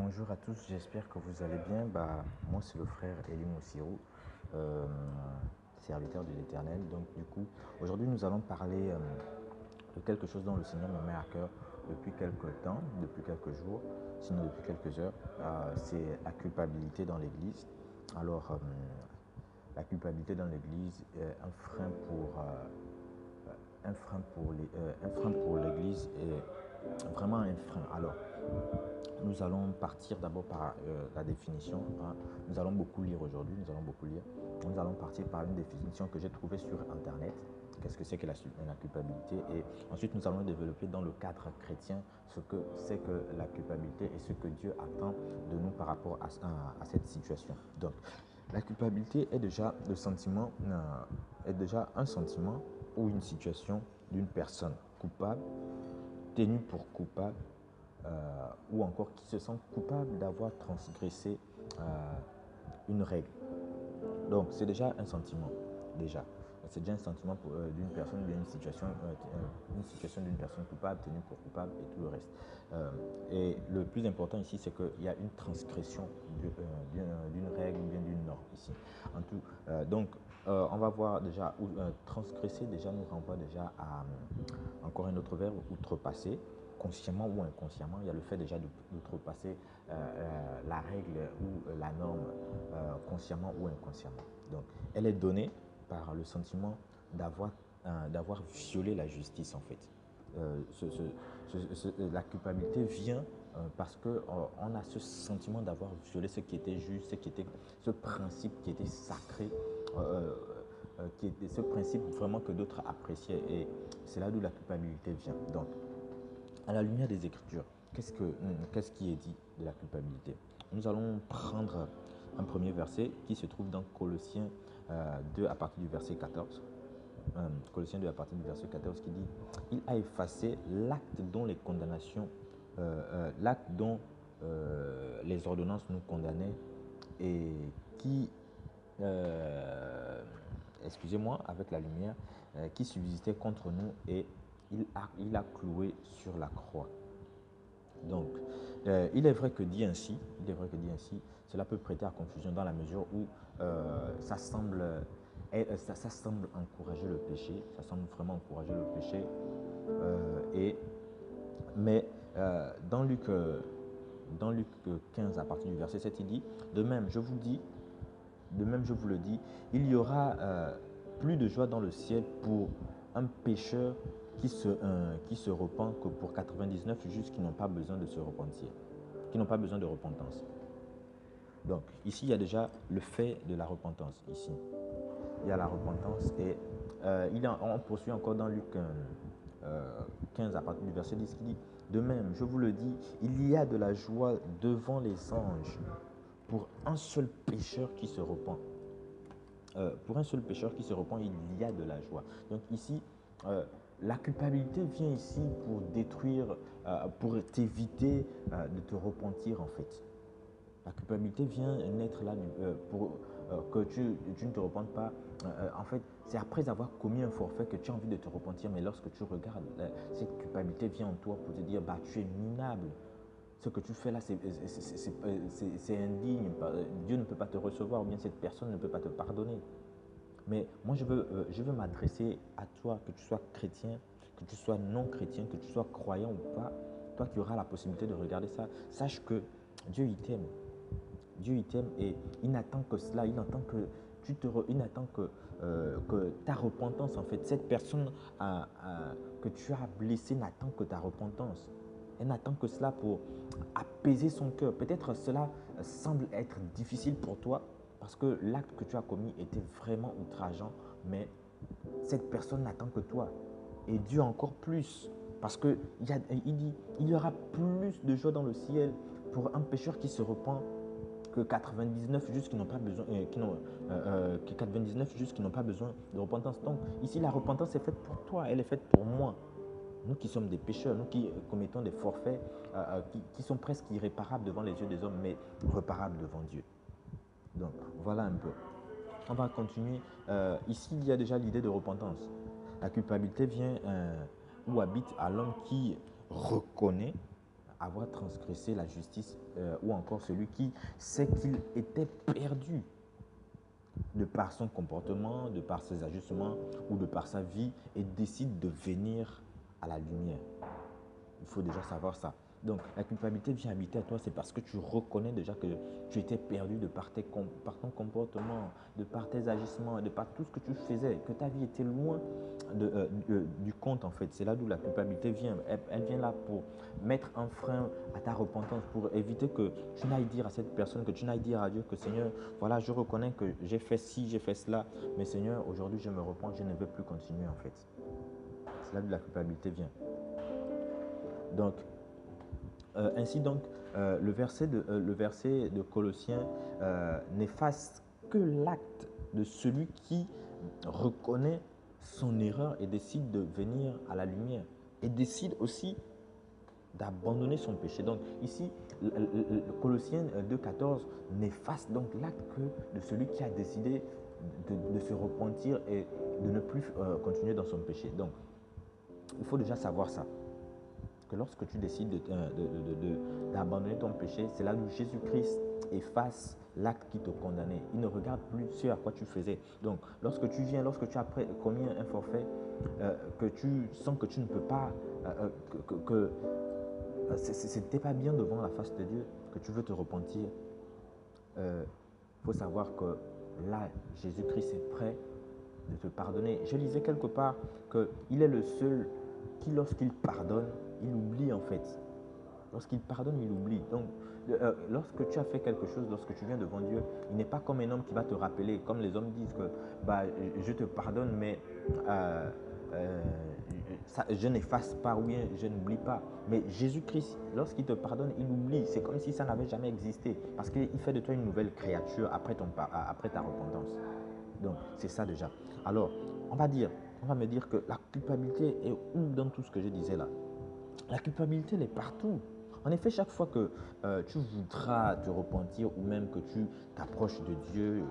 Bonjour à tous, j'espère que vous allez bien. Moi, c'est le frère Elie Moussirou, euh, serviteur de l'Éternel. Donc, du coup, aujourd'hui, nous allons parler de quelque chose dont le Seigneur me met à cœur depuis quelques temps, depuis quelques jours, sinon depuis quelques heures. C'est la culpabilité dans l'Église. Alors, la culpabilité dans l'Église est un frein pour l'Église est vraiment un frein. Alors, nous allons partir d'abord par la définition. Hein. Nous allons beaucoup lire aujourd'hui, nous allons beaucoup lire. Nous allons partir par une définition que j'ai trouvée sur Internet. Qu'est-ce que c'est que la culpabilité? Et ensuite, nous allons développer dans le cadre chrétien ce que c'est que la culpabilité et ce que Dieu attend de nous par rapport à cette situation. Donc, la culpabilité est déjà est déjà un sentiment ou une situation d'une personne coupable, tenue pour coupable, ou encore qui se sent coupable d'avoir transgressé une règle. Donc, c'est déjà un sentiment, déjà. C'est déjà un sentiment d'une personne, bien une situation d'une personne coupable, tenue pour coupable et tout le reste. Et le plus important ici, c'est qu'il y a une transgression d'une règle ou bien d'une norme ici. En tout, on va voir déjà, transgresser déjà nous renvoie déjà à encore un autre verbe, outrepasser, consciemment ou inconsciemment. Il y a le fait déjà d'outrepasser la règle ou la norme consciemment ou inconsciemment. Donc, elle est donnée par le sentiment d'avoir violé la justice en fait. La culpabilité vient parce qu'on a ce sentiment d'avoir violé ce qui était juste, ce principe qui était sacré, qui était ce principe vraiment que d'autres appréciaient. Et c'est là d'où la culpabilité vient. Donc, à la lumière des Écritures, qu'est-ce qui est dit de la culpabilité? Nous allons prendre un premier verset qui se trouve dans Colossiens 2 à partir du verset 14. Colossiens 2 à partir du verset 14 qui dit: Il a effacé l'acte dont les condamnations, l'acte dont les ordonnances nous condamnaient et qui, excusez-moi, avec la lumière, qui subsistait contre nous, et il a cloué sur la croix. Donc, il est vrai que dit ainsi, cela peut prêter à confusion dans la mesure où ça semble encourager le péché, ça semble vraiment encourager le péché. Mais dans Luc 15 à partir du verset 7, il dit: De même, je vous le dis, il y aura plus de joie dans le ciel pour un pécheur qui se repent que pour 99 justes qui n'ont pas besoin de se repentir, qui n'ont pas besoin de repentance. Donc, ici, il y a déjà le fait de la repentance. Ici, il y a la repentance et on poursuit encore dans Luc 15 à partir du verset 10 qui dit: De même, je vous le dis, il y a de la joie devant les anges pour un seul pécheur qui se repent. Pour un seul pécheur qui se repent, il y a de la joie. Donc ici, la culpabilité vient ici pour détruire, pour t'éviter de te repentir en fait. La culpabilité vient naître là pour que tu ne te repentes pas. En fait, c'est après avoir commis un forfait que tu as envie de te repentir, mais lorsque tu regardes, cette culpabilité vient en toi pour te dire: tu es minable. Ce que tu fais là, c'est indigne. Dieu ne peut pas te recevoir, ou bien cette personne ne peut pas te pardonner. Mais moi, je veux m'adresser à toi, que tu sois chrétien, que tu sois non chrétien, que tu sois croyant ou pas. Toi qui auras la possibilité de regarder ça, sache que Dieu, il t'aime. Dieu, il t'aime et il n'attend que cela. Il attend que il attend que ta repentance, en fait, cette personne que tu as blessée n'attend que ta repentance. Elle n'attend que cela pour apaiser son cœur. Peut-être cela semble être difficile pour toi parce que l'acte que tu as commis était vraiment outrageant, mais cette personne n'attend que toi. Et Dieu encore plus. Parce qu'il dit: il y aura plus de joie dans le ciel pour un pécheur qui se repent que 99 justes qui n'ont pas besoin, que 99 justes qui n'ont pas besoin de repentance. Donc ici, la repentance est faite pour toi, elle est faite pour moi. Nous qui sommes des pécheurs, nous qui commettons des forfaits qui sont presque irréparables devant les yeux des hommes, mais reparables devant Dieu. Donc voilà un peu. On va continuer. Ici, il y a déjà l'idée de repentance. La culpabilité vient ou habite à l'homme qui reconnaît avoir transgressé la justice ou encore celui qui sait qu'il était perdu de par son comportement, de par ses ajustements ou de par sa vie et décide de venir à la lumière. Il faut déjà savoir ça. Donc, la culpabilité vient habiter à toi, c'est parce que tu reconnais déjà que tu étais perdu de par ton comportement, de par tes agissements, de par tout ce que tu faisais, que ta vie était loin du compte en fait. C'est là d'où la culpabilité vient. Elle vient là pour mettre un frein à ta repentance, pour éviter que tu n'ailles dire à cette personne, que tu n'ailles dire à Dieu que Seigneur, voilà, je reconnais que j'ai fait ci, j'ai fait cela, mais Seigneur, aujourd'hui je me repens, je ne veux plus continuer en fait. C'est là d'où la culpabilité vient. Donc, ainsi donc, le verset de Colossiens n'efface que l'acte de celui qui reconnaît son erreur et décide de venir à la lumière et décide aussi d'abandonner son péché. Donc ici, Colossiens 2,14 n'efface donc l'acte que de celui qui a décidé de se repentir et de ne plus continuer dans son péché. Donc, il faut déjà savoir ça. Que lorsque tu décides d'abandonner ton péché, c'est là où Jésus-Christ efface l'acte qui te condamnait. Il ne regarde plus ce à quoi tu faisais. Donc, lorsque tu viens, lorsque tu as commis un forfait, que tu sens que tu ne peux pas, que ce n'était pas bien devant la face de Dieu, que tu veux te repentir, il faut savoir que là, Jésus-Christ est prêt de te pardonner. Je lisais quelque part qu'il est le seul qui, lorsqu'il pardonne, il oublie en fait. Lorsqu'il pardonne, il oublie. Donc, lorsque tu as fait quelque chose, lorsque tu viens devant Dieu, il n'est pas comme un homme qui va te rappeler, comme les hommes disent que je te pardonne, mais je n'efface pas ou bien je n'oublie pas. Mais Jésus-Christ, lorsqu'il te pardonne, il oublie. C'est comme si ça n'avait jamais existé parce qu'il fait de toi une nouvelle créature après ta repentance. Donc, c'est ça déjà. Alors, on va me dire que la culpabilité est où dans tout ce que je disais là? La culpabilité, elle est partout. En effet, chaque fois que tu voudras te repentir ou même que tu t'approches de Dieu,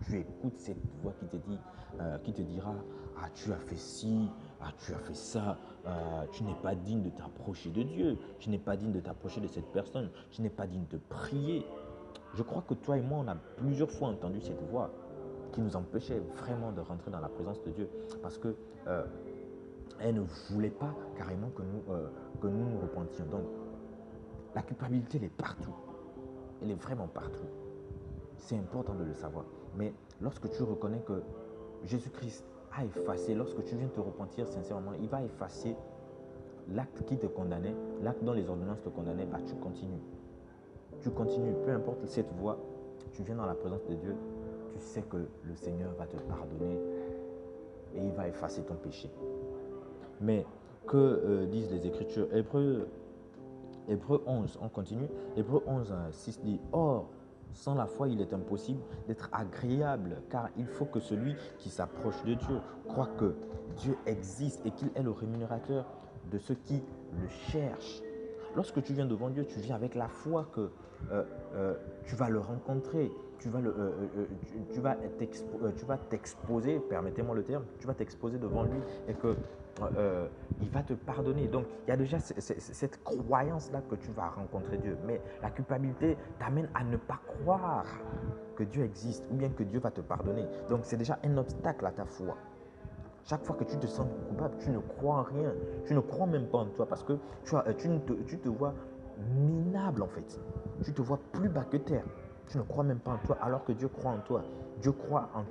tu écoutes cette voix qui te dira « Ah, tu as fait ci, ah, tu as fait ça, tu n'es pas digne de t'approcher de Dieu, tu n'es pas digne de t'approcher de cette personne, tu n'es pas digne de prier. » Je crois que toi et moi, on a plusieurs fois entendu cette voix qui nous empêchait vraiment de rentrer dans la présence de Dieu parce que elle ne voulait pas carrément que nous repentions. Donc, la culpabilité, elle est partout. Elle est vraiment partout. C'est important de le savoir. Mais lorsque tu reconnais que Jésus-Christ a effacé, lorsque tu viens te repentir sincèrement, il va effacer l'acte qui te condamnait, l'acte dont les ordonnances te condamnaient, tu continues. Tu continues, peu importe cette voie, tu viens dans la présence de Dieu, tu sais que le Seigneur va te pardonner et il va effacer ton péché. Mais que disent les Écritures? Hébreux 11, on continue. Hébreux 11, 6 dit « Or, sans la foi, il est impossible d'être agréable, car il faut que celui qui s'approche de Dieu croit que Dieu existe et qu'il est le rémunérateur de ceux qui le cherchent. » Lorsque tu viens devant Dieu, tu viens avec la foi que tu vas le rencontrer, tu vas t'exposer, permettez-moi le terme, tu vas t'exposer devant lui et que il va te pardonner. Donc, il y a déjà cette croyance-là que tu vas rencontrer Dieu. Mais la culpabilité t'amène à ne pas croire que Dieu existe ou bien que Dieu va te pardonner. Donc, c'est déjà un obstacle à ta foi. Chaque fois que tu te sens coupable, tu ne crois en rien. Tu ne crois même pas en toi parce que tu te vois minable en fait. Tu te vois plus bas que terre. Tu ne crois même pas en toi alors que Dieu croit en toi. Dieu croit en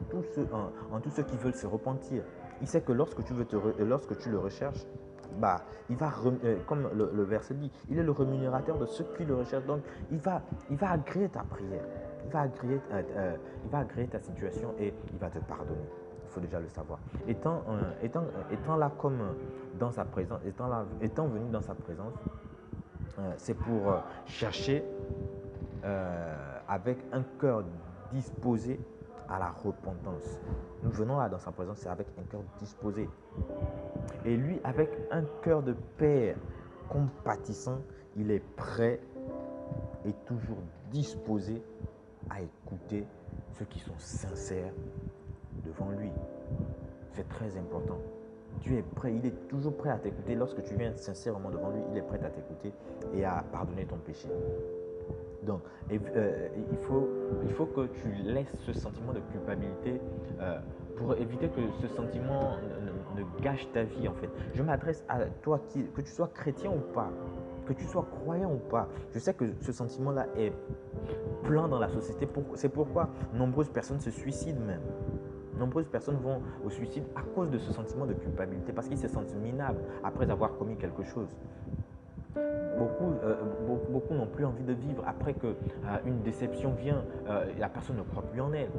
tous ceux qui veulent se repentir. Il sait que lorsque tu le recherches, il va, comme le verset dit, il est le rémunérateur de ceux qui le recherchent. Donc, il va agréer ta prière. Il va agréer ta situation et il va te pardonner. Il faut déjà le savoir. Étant là comme dans sa présence, étant venu dans sa présence, c'est pour chercher avec un cœur disposé à la repentance. Nous venons là dans sa présence, c'est avec un cœur disposé. Et lui, avec un cœur de père compatissant, il est prêt et toujours disposé à écouter ceux qui sont sincères devant lui. C'est très important. Dieu est prêt, il est toujours prêt à t'écouter. Lorsque tu viens sincèrement devant lui, il est prêt à t'écouter et à pardonner ton péché. Donc, il faut que tu laisses ce sentiment de culpabilité pour éviter que ce sentiment ne gâche ta vie en fait. Je m'adresse à toi, que tu sois chrétien ou pas, que tu sois croyant ou pas. Je sais que ce sentiment-là est plein dans la société. C'est pourquoi nombreuses personnes se suicident même. Nombreuses personnes vont au suicide à cause de ce sentiment de culpabilité parce qu'ils se sentent minables après avoir commis quelque chose. Beaucoup n'ont plus envie de vivre après qu'une déception vient, la personne ne croit plus en elle.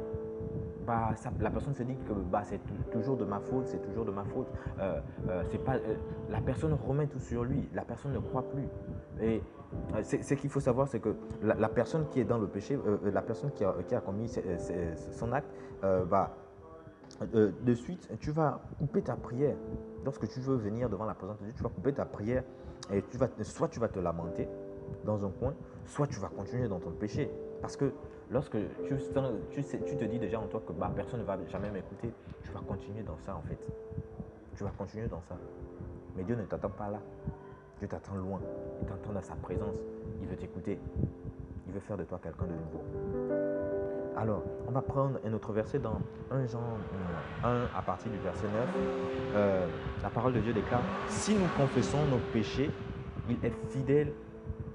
La personne se dit que c'est toujours de ma faute, c'est toujours de ma faute. C'est pas, la personne remet tout sur lui, la personne ne croit plus. Et ce qu'il faut savoir, c'est que la personne qui est dans le péché, la personne qui a commis son acte, de suite, tu vas couper ta prière. Lorsque tu veux venir devant la présence de Dieu, tu vas couper ta prière et soit tu vas te lamenter dans un coin, soit tu vas continuer dans ton péché. Parce que lorsque tu te dis déjà en toi que personne ne va jamais m'écouter, tu vas continuer dans ça en fait. Tu vas continuer dans ça. Mais Dieu ne t'attend pas là. Dieu t'attend loin. Il t'attend dans sa présence. Il veut t'écouter. Il veut faire de toi quelqu'un de nouveau. Alors, on va prendre un autre verset dans 1 Jean 1 à partir du verset 9. La parole de Dieu déclare: si nous confessons nos péchés, il est fidèle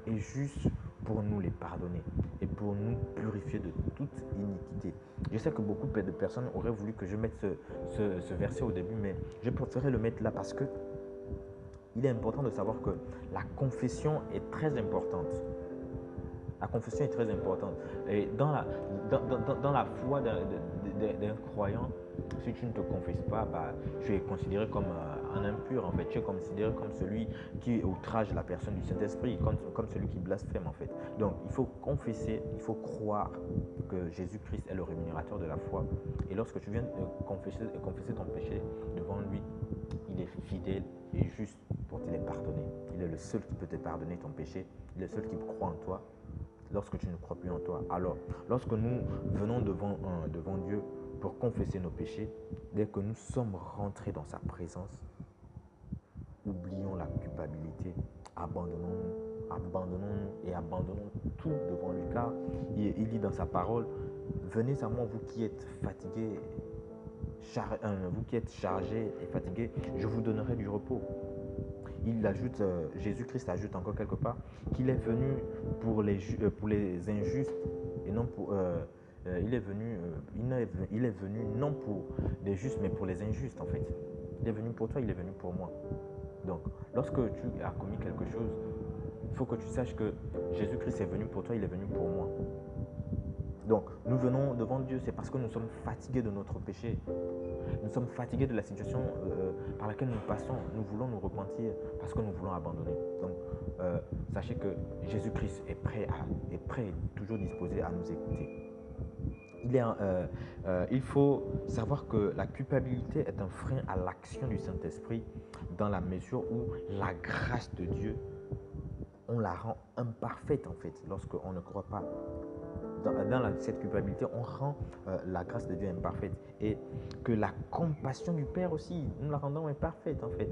et juste pour nous les pardonner et pour nous purifier de toute iniquité. Je sais que beaucoup de personnes auraient voulu que je mette ce verset au début, mais je préférais le mettre là parce que il est important de savoir que la confession est très importante. La confession est très importante. Et dans la foi d'un croyant, si tu ne te confesses pas, tu es considéré comme un impur en fait. Tu es considéré comme celui qui outrage la personne du Saint-Esprit, comme celui qui blasphème en fait. Donc il faut confesser, il faut croire que Jésus-Christ est le rémunérateur de la foi. Et lorsque tu viens confesser ton péché devant lui, il est fidèle et juste pour te les pardonner. Il est le seul qui peut te pardonner ton péché. Il est le seul qui croit en toi. Lorsque tu ne crois plus en toi. Alors, lorsque nous venons devant Dieu pour confesser nos péchés, dès que nous sommes rentrés dans sa présence, oublions la culpabilité, abandonnons-nous et abandonnons tout devant lui. Car il dit dans sa parole: venez à moi, vous qui êtes fatigués, vous qui êtes chargés et fatigués, je vous donnerai du repos. Il ajoute, Jésus-Christ ajoute encore quelque part qu'il est venu pour les injustes et non pour. Il est venu non pour les justes, mais pour les injustes en fait. Il est venu pour toi, il est venu pour moi. Donc, lorsque tu as commis quelque chose, il faut que tu saches que Jésus-Christ est venu pour toi, il est venu pour moi. Donc, nous venons devant Dieu, c'est parce que nous sommes fatigués de notre péché. Nous sommes fatigués de la situation par laquelle nous passons. Nous voulons nous repentir parce que nous voulons abandonner. Donc, sachez que Jésus-Christ est prêt et toujours disposé à nous écouter. Il faut savoir que la culpabilité est un frein à l'action du Saint-Esprit dans la mesure où la grâce de Dieu, on la rend imparfaite en fait lorsqu'on ne croit pas. Dans cette culpabilité, on rend la grâce de Dieu imparfaite. Et que la compassion du Père aussi, nous la rendons imparfaite en fait.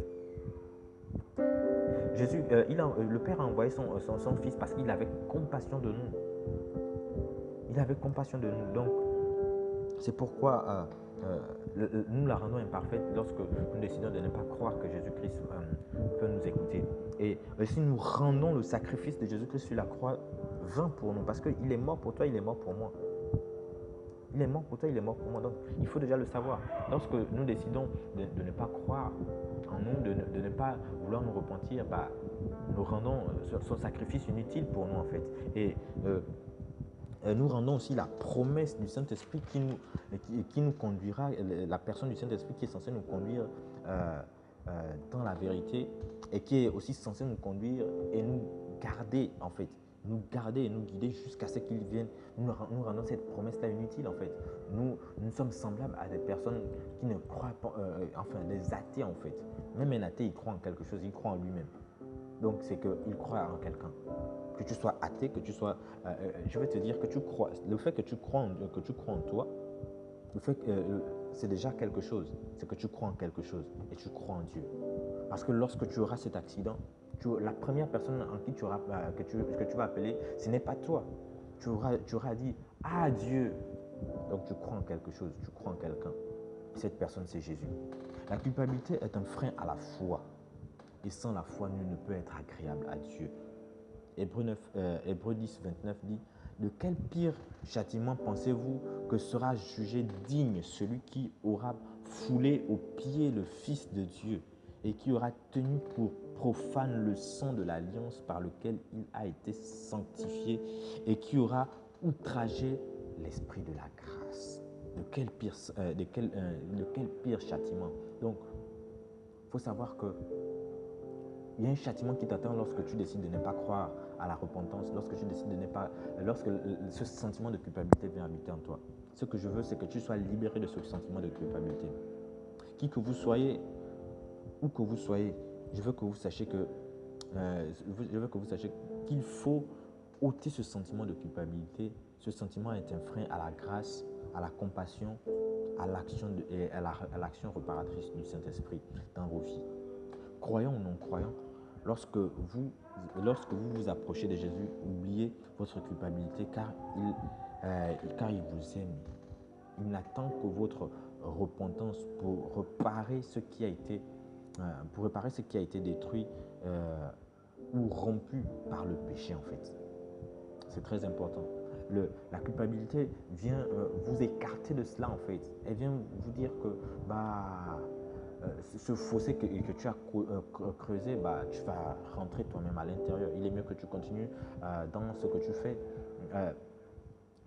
Jésus, le Père a envoyé son Fils parce qu'il avait compassion de nous. Il avait compassion de nous. Donc, c'est pourquoi nous la rendons imparfaite lorsque nous décidons de ne pas croire que Jésus-Christ peut nous écouter. Et si nous rendons le sacrifice de Jésus-Christ sur la croix vain pour nous, parce qu'il est mort pour toi, il est mort pour moi. Il est mort pour toi, il est mort pour moi. Donc, il faut déjà le savoir. Lorsque nous décidons de ne pas croire en nous, de ne pas vouloir nous repentir, nous rendons son sacrifice inutile pour nous en fait. Et nous rendons aussi la promesse du Saint-Esprit qui nous conduira, la personne du Saint-Esprit qui est censée nous conduire dans la vérité et qui est aussi censée nous conduire et nous garder en fait. Nous garder et nous guider jusqu'à ce qu'il vienne. Nous rendons cette promesse-là inutile en fait. Nous sommes semblables à des personnes qui ne croient pas, des athées en fait. Même un athée, il croit en quelque chose, il croit en lui-même. Donc c'est qu'il croit en quelqu'un. Que tu sois athée, que tu sois... je vais te dire que tu crois. Le fait que tu crois en toi, le fait que c'est déjà quelque chose. C'est que tu crois en quelque chose et tu crois en Dieu. Parce que lorsque tu auras cet accident, la première personne en qui que tu vas appeler, ce n'est pas toi. Tu auras dit, ah Dieu. Donc tu crois en quelque chose, tu crois en quelqu'un. Cette personne, c'est Jésus. La culpabilité est un frein à la foi. Et sans la foi, nul ne peut être agréable à Dieu. Hébreux 10, 29 dit, de quel pire châtiment pensez-vous que sera jugé digne celui qui aura foulé aux pieds le Fils de Dieu et qui aura tenu pour profane le sang de l'alliance par lequel il a été sanctifié et qui aura outragé l'Esprit de la grâce. De quel pire châtiment? Donc, il faut savoir que il y a un châtiment qui t'attend lorsque tu décides de ne pas croire à la repentance, lorsque ce sentiment de culpabilité vient habiter en toi. Ce que je veux, c'est que tu sois libéré de ce sentiment de culpabilité. Qui que vous soyez, où que vous soyez, je veux que vous sachiez qu'il faut ôter ce sentiment de culpabilité. Ce sentiment est un frein à la grâce, à la compassion, à l'action réparatrice du Saint-Esprit dans vos vies. Croyants ou non croyants, lorsque vous vous approchez de Jésus, oubliez votre culpabilité car il vous aime. Il n'attend que votre repentance pour réparer ce qui a été détruit ou rompu par le péché en fait. C'est très important. La culpabilité vient vous écarter de cela en fait. Elle vient vous dire que ce fossé que tu as creusé, tu vas rentrer toi-même à l'intérieur. Il est mieux que tu continues dans ce que tu fais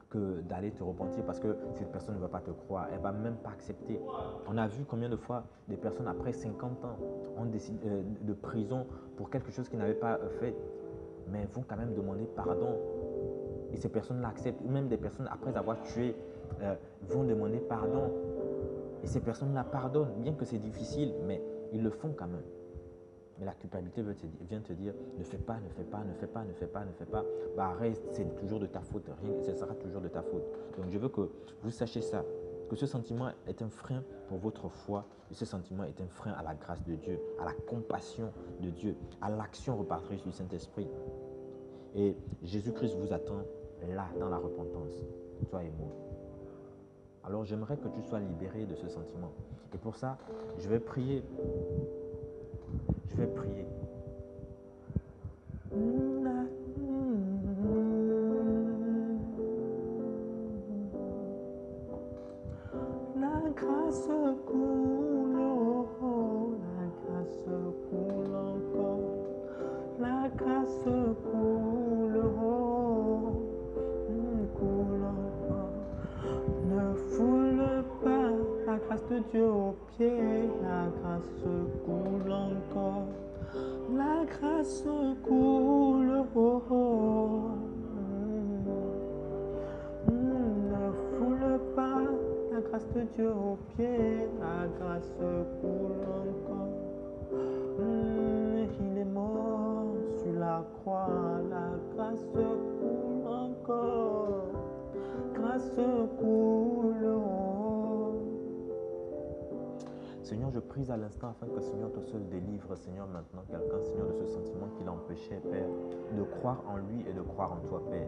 que d'aller te repentir parce que cette personne ne va pas te croire. Elle ne va même pas accepter. On a vu combien de fois des personnes après 50 ans ont décidé de prison pour quelque chose qu'ils n'avaient pas fait, mais vont quand même demander pardon. Et ces personnes l'acceptent. Ou même des personnes après avoir tué vont demander pardon. Et ces personnes-là pardonnent, bien que c'est difficile, mais ils le font quand même. Mais la culpabilité vient te dire, ne fais pas, ne fais pas, ne fais pas, ne fais pas, ne fais pas. Reste, c'est toujours de ta faute, ce sera toujours de ta faute. Donc je veux que vous sachiez ça, que ce sentiment est un frein pour votre foi, et ce sentiment est un frein à la grâce de Dieu, à la compassion de Dieu, à l'action reparatrice du Saint-Esprit. Et Jésus-Christ vous attend là, dans la repentance, toi et moi. Alors j'aimerais que tu sois libéré de ce sentiment. Et pour ça, je vais prier. Je vais prier. La grâce coule, la grâce coule encore. La grâce coule, coule encore. Ne foule pas la grâce de Dieu aux pieds, la grâce coule encore. La grâce coule, ne foule pas la grâce de Dieu aux pieds, la grâce coule encore. Il est mort sur la croix, la grâce coule encore. Grâce coule. Seigneur, je prie à l'instant afin que Seigneur te seul délivre, Seigneur, maintenant quelqu'un, Seigneur, de ce sentiment qui l'empêchait, Père, de croire en lui et de croire en toi, Père.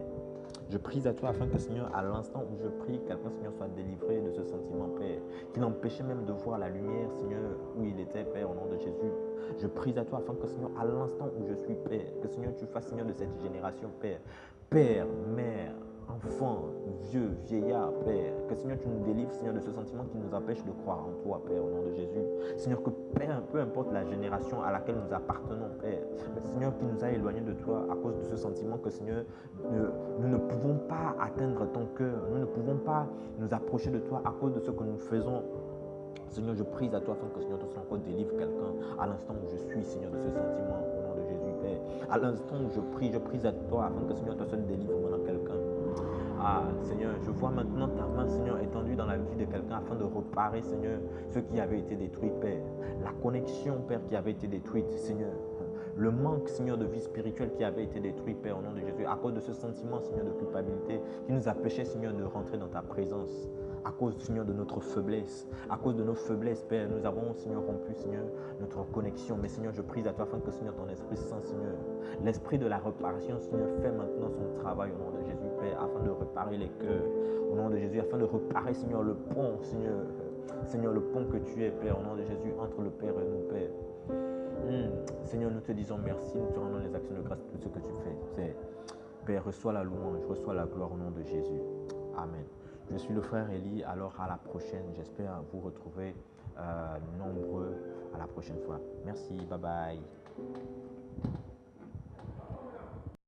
Je prie à toi afin que, Seigneur, à l'instant où je prie, quelqu'un, Seigneur, soit délivré de ce sentiment, Père, qui l'empêchait même de voir la lumière, Seigneur, où il était, Père, au nom de Jésus. Je prie à toi afin que, Seigneur, à l'instant où je suis, Père, que, Seigneur, tu fasses, Seigneur, de cette génération, Père, Père, Mère, enfant, vieux, vieillard, Père, que Seigneur, tu nous délivres, Seigneur, de ce sentiment qui nous empêche de croire en toi, Père, au nom de Jésus. Seigneur, que Père, peu importe la génération à laquelle nous appartenons, Père, Seigneur, qui nous a éloignés de toi à cause de ce sentiment que, Seigneur, nous ne pouvons pas atteindre ton cœur, nous ne pouvons pas nous approcher de toi à cause de ce que nous faisons. Seigneur, je prie à toi afin que, Seigneur, ton encore délivre quelqu'un à l'instant où je suis, Seigneur, de ce sentiment au nom de Jésus, Père. À l'instant où je prie à toi afin que, Seigneur, toi seul délivre maintenant quelqu'un. Ah, Seigneur, je vois maintenant ta main, Seigneur, étendue dans la vie de quelqu'un afin de réparer, Seigneur, ce qui avait été détruit, Père. La connexion, Père, qui avait été détruite, Seigneur. Le manque, Seigneur, de vie spirituelle qui avait été détruit, Père, au nom de Jésus, à cause de ce sentiment, Seigneur, de culpabilité qui nous empêchait, Seigneur, de rentrer dans ta présence. à cause, Seigneur, de notre faiblesse. À cause de nos faiblesses, Père, nous avons, Seigneur, rompu, Seigneur, notre connexion. Mais Seigneur, je prie à toi afin que, Seigneur, ton Esprit Saint, Seigneur, l'Esprit de la réparation, Seigneur, fait maintenant son travail au nom de Jésus, Père, afin de réparer les cœurs. Au nom de Jésus, afin de réparer, Seigneur, le pont, Seigneur. Seigneur, le pont que tu es, Père, au nom de Jésus, entre le Père et nous, Père. Seigneur, nous te disons merci, nous te rendons les actions de grâce pour tout ce que tu fais. Père, reçois la louange, reçois la gloire au nom de Jésus. Amen. Je suis le frère Élie, alors à la prochaine. J'espère vous retrouver nombreux à la prochaine fois. Merci, bye bye.